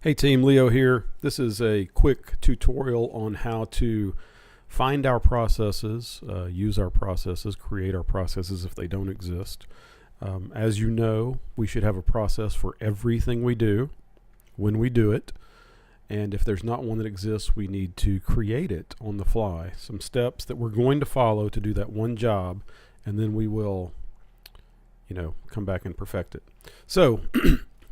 Hey team, Leo here. This is a quick tutorial on how to find our processes, use our processes, create our processes if they don't exist. As you know, we should have a process for everything we do, when we do it, and if there's not one that exists, we need to create it on the fly. Some steps that we're going to follow to do that one job, and then we will, come back and perfect it. So,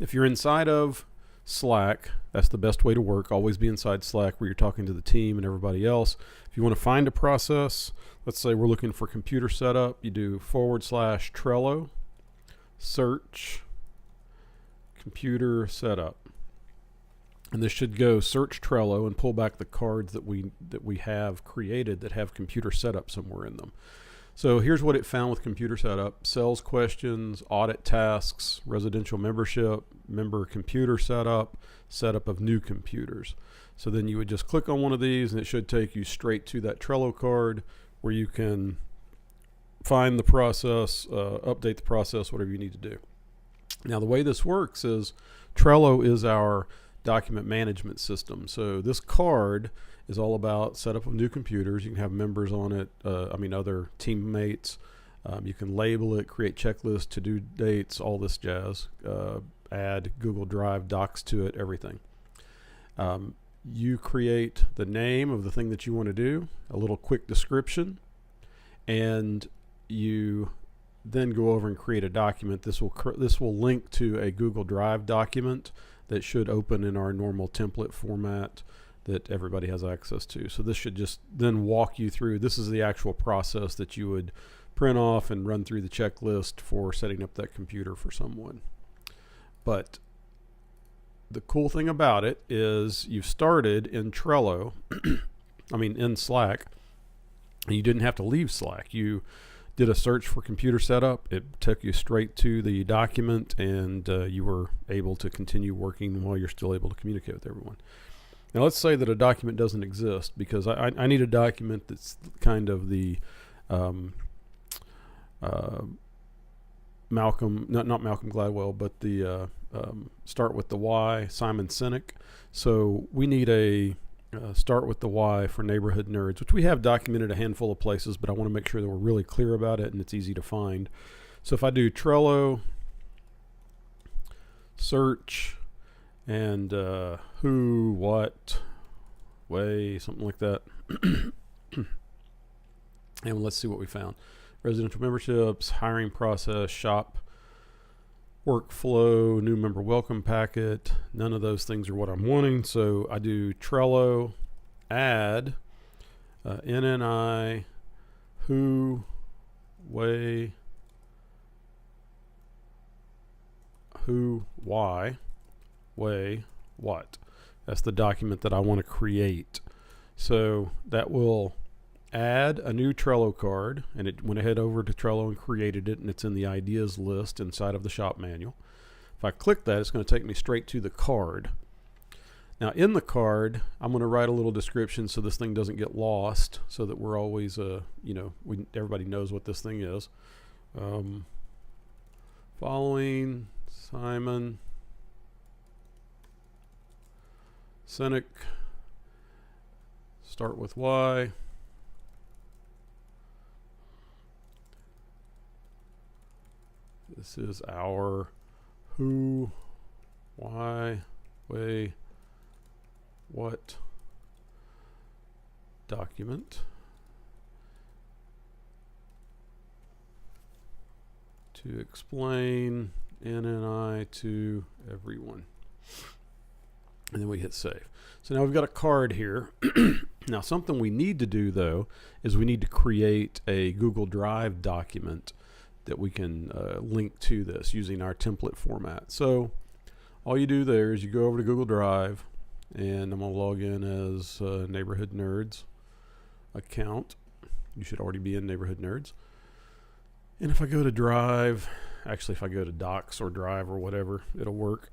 if you're inside of Slack, that's the best way to work. Always be inside Slack where you're talking to the team and everybody else. If you want to find a process, let's say we're looking for computer setup, you do /Trello, search computer setup. And this should go search Trello and pull back the cards that we have created that have computer setup somewhere in them. So here's what it found with computer setup: sales questions, audit tasks, residential membership, member computer setup, setup of new computers. So then you would just click on one of these and it should take you straight to that Trello card where you can find the process, update the process, whatever you need to do. Now the way this works is Trello is our document management system. So this card is all about setup of new computers. You can have members on it, other teammates. You can label it, create checklists, to-do dates, all this jazz. Add Google Drive docs to it, everything. You create the name of the thing that you want to do, a little quick description, and you then go over and create a document. This will link to a Google Drive document that should open in our normal template format that everybody has access to. So this should just then walk you through. This is the actual process that you would print off and run through the checklist for setting up that computer for someone. But the cool thing about it is you've started in Trello, in Slack, and you didn't have to leave Slack. You did a search for computer setup. It took you straight to the document, and you were able to continue working while you're still able to communicate with everyone. Now let's say that a document doesn't exist, because I need a document that's kind of the Malcolm, not Malcolm Gladwell, but the Start with the Why, Simon Sinek. So we need a Start with the Why for Neighborhood Nerds, which we have documented a handful of places, but I want to make sure that we're really clear about it and it's easy to find. So if I do Trello, search, and who, what, way, something like that. And let's see what we found. Residential memberships, hiring process, shop workflow, new member welcome packet. None of those things are what I'm wanting. So I do Trello, add, NNI, who, way, who, why, way, what. That's the document that I want to create. So that will add a new Trello card, and it went ahead over to Trello and created it, and it's in the ideas list inside of the shop manual. If I click that, it's going to take me straight to the card. Now in the card, I'm going to write a little description so this thing doesn't get lost, so that we're always, everybody knows what this thing is. Following Simon Sinek, start with why. This is our who, why, way, what document to explain NNI to everyone. And then we hit save. So now we've got a card here. Now something we need to do though is we need to create a Google Drive document that we can link to this using our template format. So all you do there is you go over to Google Drive, and I'm going to log in as Neighborhood Nerds account. You should already be in Neighborhood Nerds. And if I go to Drive, actually if I go to Docs or Drive or whatever, it'll work.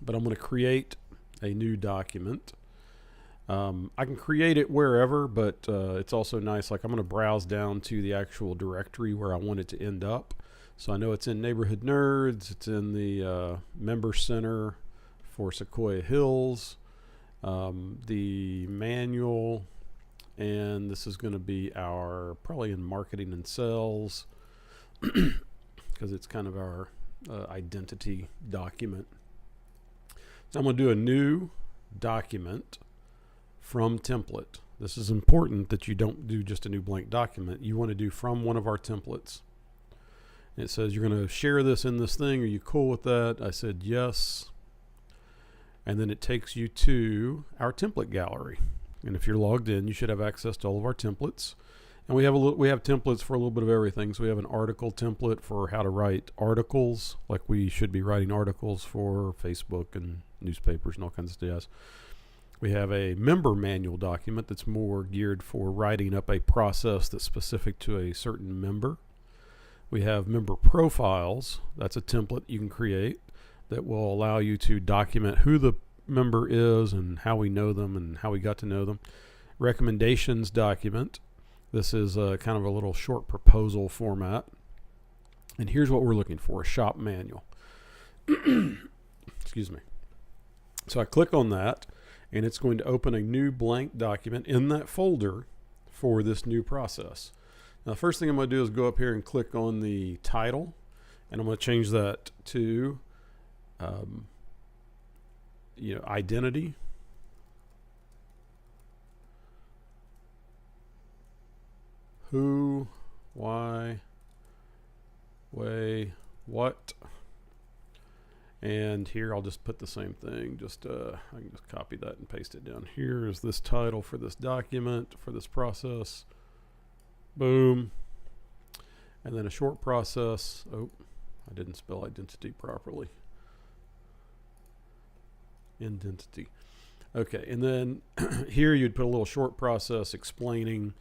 But I'm going to create a new document. I can create it wherever, but it's also nice. Like I'm going to browse down to the actual directory where I want it to end up. So I know it's in Neighborhood Nerds. It's in the Member Center for Sequoia Hills, the manual, and this is going to be our probably in marketing and sales because it's kind of our identity document. So I'm going to do a new document from template. This is important that you don't do just a new blank document. You want to do from one of our templates. It says you're going to share this in this thing. Are you cool with that? I said yes. And then it takes you to our template gallery. And if you're logged in, you should have access to all of our templates. And we have templates for a little bit of everything. So we have an article template for how to write articles, like we should be writing articles for Facebook and newspapers and all kinds of jazz. We have a member manual document that's more geared for writing up a process that's specific to a certain member. We have member profiles. That's a template you can create that will allow you to document who the member is and how we know them and how we got to know them. Recommendations document. This is kind of a little short proposal format. And here's what we're looking for, a shop manual. Excuse me. So I click on that, and it's going to open a new blank document in that folder for this new process. Now, the first thing I'm going to do is go up here and click on the title, and I'm going to change that to identity. Who, why, way, what. And here I'll just put the same thing. I can just copy that and paste it down here. Is this title for this document, for this process. Boom. And then a short process. Oh, I didn't spell identity properly. Identity. Okay, and then here you'd put a little short process explaining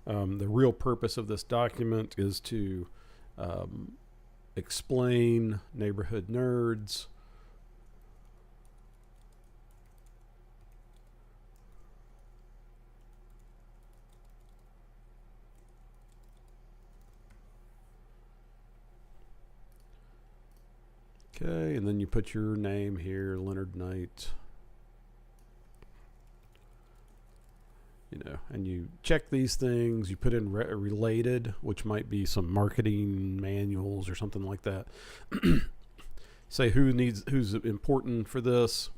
the real purpose of this document is to explain neighborhood nerds. Okay, and then you put your name here, Leonard Knight. And you check these things. You put in related, which might be some marketing manuals or something like that. Say who's important for this,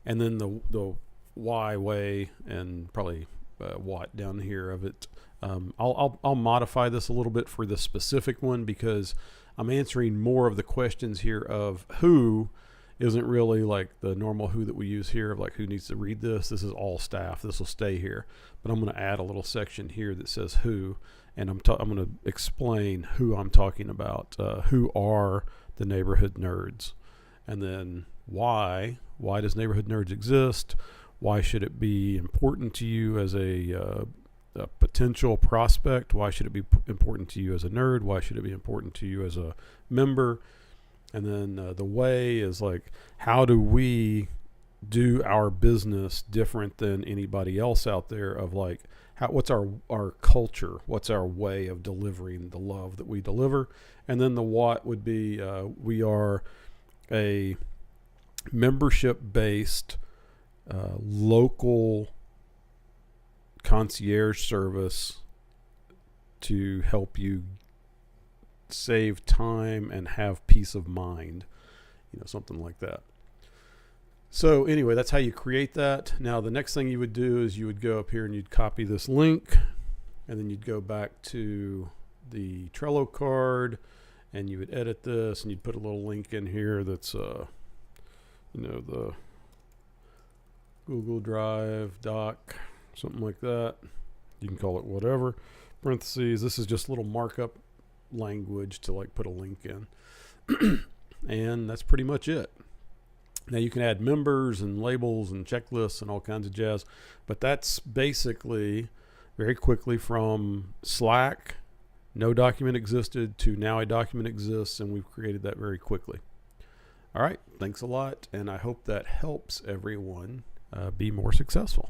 and then the why, way, and probably what down here of it. I'll modify this a little bit for the specific one because I'm answering more of the questions here of who isn't really like the normal who that we use here of like who needs to read this. This is all staff. This will stay here. But I'm going to add a little section here that says who, and I'm going to explain who I'm talking about, who are the neighborhood nerds. And then why does neighborhood nerds exist? Why should it be important to you as a potential prospect? Why should it be important to you as a nerd? Why should it be important to you as a member? And then the way is like, how do we do our business different than anybody else out there of like, what's our culture? What's our way of delivering the love that we deliver? And then the what would be, we are a membership-based local concierge service to help you save time and have peace of mind, something like that. So anyway, that's how you create that. Now the next thing you would do is you would go up here and you'd copy this link, and then you'd go back to the Trello card and you would edit this and you'd put a little link in here that's the Google Drive doc, something like that. You can call it whatever. Parentheses, this is just a little markup language to like put a link in. And that's pretty much it. Now you can add members and labels and checklists and all kinds of jazz, but that's basically very quickly from Slack, no document existed, to now a document exists, and we've created that very quickly. All right, thanks a lot, and I hope that helps everyone be more successful.